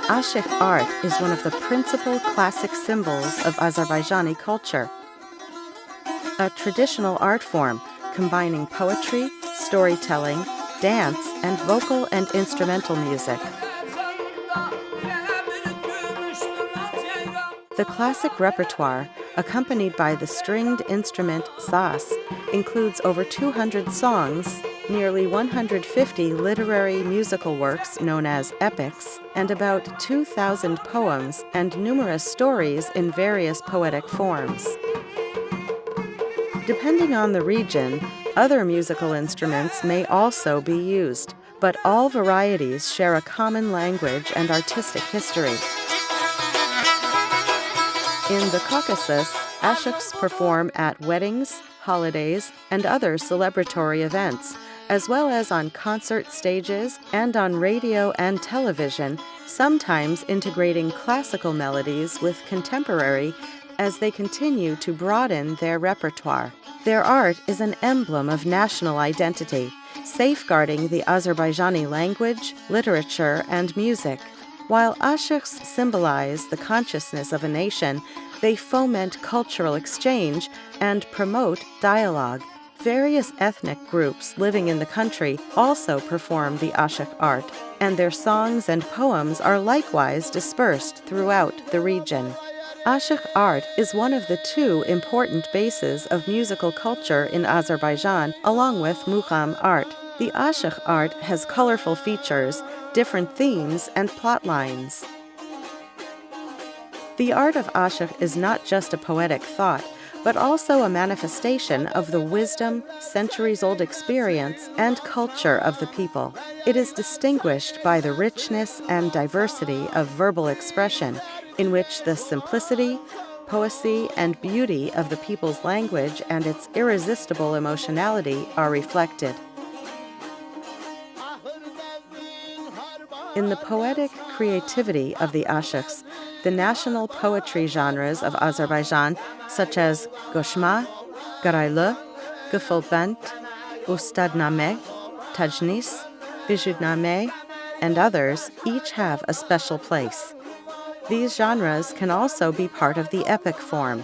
Aşıq art is one of the principal classic symbols of Azerbaijani culture. A traditional art form combining poetry, storytelling, dance, and vocal and instrumental music. The classic repertoire, accompanied by the stringed instrument saz, includes over 200 songs, nearly 150 literary musical works known as epics, and about 2,000 poems and numerous stories in various poetic forms. Depending on the region, other musical instruments may also be used, but all varieties share a common language and artistic history. In the Caucasus, Aşıks perform at weddings, holidays, and other celebratory events, as well as on concert stages and on radio and television, sometimes integrating classical melodies with contemporary as they continue to broaden their repertoire. Their art is an emblem of national identity, safeguarding the Azerbaijani language, literature, and music. While Aşıks symbolize the consciousness of a nation, they foment cultural exchange and promote dialogue. Various ethnic groups living in the country also perform the Aşık art, and their songs and poems are likewise dispersed throughout the region. Aşık art is one of the two important bases of musical culture in Azerbaijan, along with mugham art. The Aşık art has colorful features, different themes, and plot lines. The art of Aşık is not just a poetic thought, but also a manifestation of the wisdom, centuries-old experience, and culture of the people. It is distinguished by the richness and diversity of verbal expression, in which the simplicity, poesy, and beauty of the people's language and its irresistible emotionality are reflected. In the poetic creativity of the Aşıks, the national poetry genres of Azerbaijan, such as Goshma, Garaylı, Gıfılbent, Ustadname, Tajnis, Vücudname, and others, each have a special place. These genres can also be part of the epic form.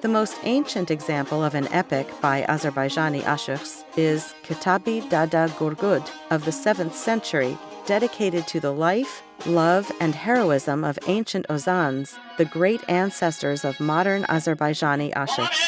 The most ancient example of an epic by Azerbaijani Aşıks is Kitabi Dada Gurgud of the 7th century, dedicated to the life, love, and heroism of ancient Ozans, the great ancestors of modern Azerbaijani Aşıks.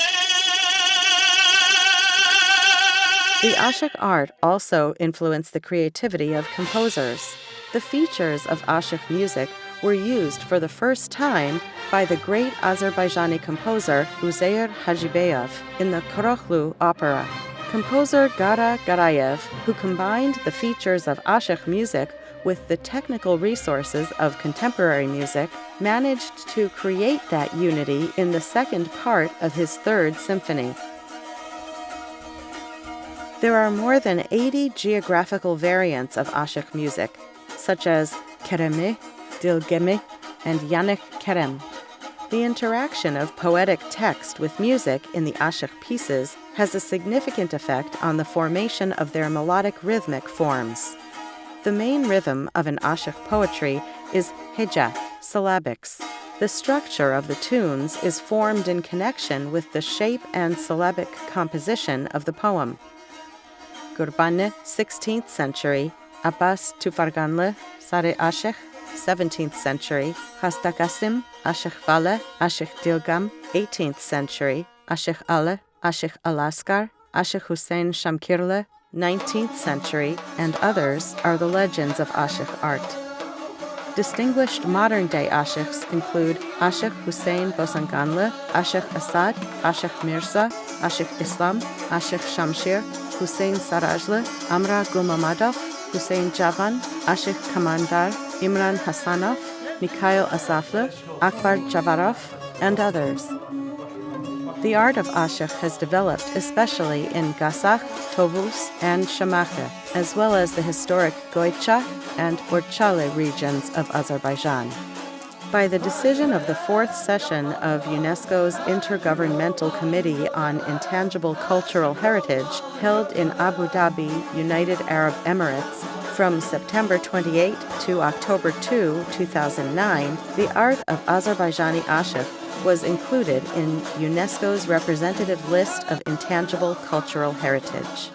The Aşık art also influenced the creativity of composers. The features of Aşık music were used for the first time by the great Azerbaijani composer Uzeyir Hacıbeyov in the Koroğlu opera. Composer Gara Garayev, who combined the features of Aşık music with the technical resources of contemporary music, managed to create that unity in the second part of his third symphony. There are more than 80 geographical variants of Aşık music, such as Keremi, Dilgemi, and Yanık Kerem. The interaction of poetic text with music in the Aşık pieces has a significant effect on the formation of their melodic rhythmic forms. The main rhythm of an Aşık poetry is heja, syllabics. The structure of the tunes is formed in connection with the shape and syllabic composition of the poem. Gurbanlı, 16th century, Abbas Tufarganlı, Sarı Aşık, 17th century, Hastakasim, Aşık Vale, Aşık Dilgam, 18th century, Aşık Ali, Aşık Alaskar, Aşık Hüseyin Şamkirli, 19th century, and others are the legends of Aşık art. Distinguished modern-day Aşıks include Aşık Hüseyin Bosanganlı, Aşık Asad, Aşık Mirza, Aşık Islam, Aşık Şamşir, Hüseyin Sarajlı, Amra Gulmamadov, Hüseyin Cavan, Aşık Kamandar, Imran Hasanov, Mikhail Asaflı, Akbar Javarov, and others. The art of Aşık has developed especially in Gasakh, Tovuz, and Şamaxı, as well as the historic Goycha and Borçalı regions of Azerbaijan. By the decision of the 4th session of UNESCO's Intergovernmental Committee on Intangible Cultural Heritage, held in Abu Dhabi, United Arab Emirates, From September 28 to October 2, 2009, the art of Azerbaijani Aşıq was included in UNESCO's representative list of intangible cultural heritage.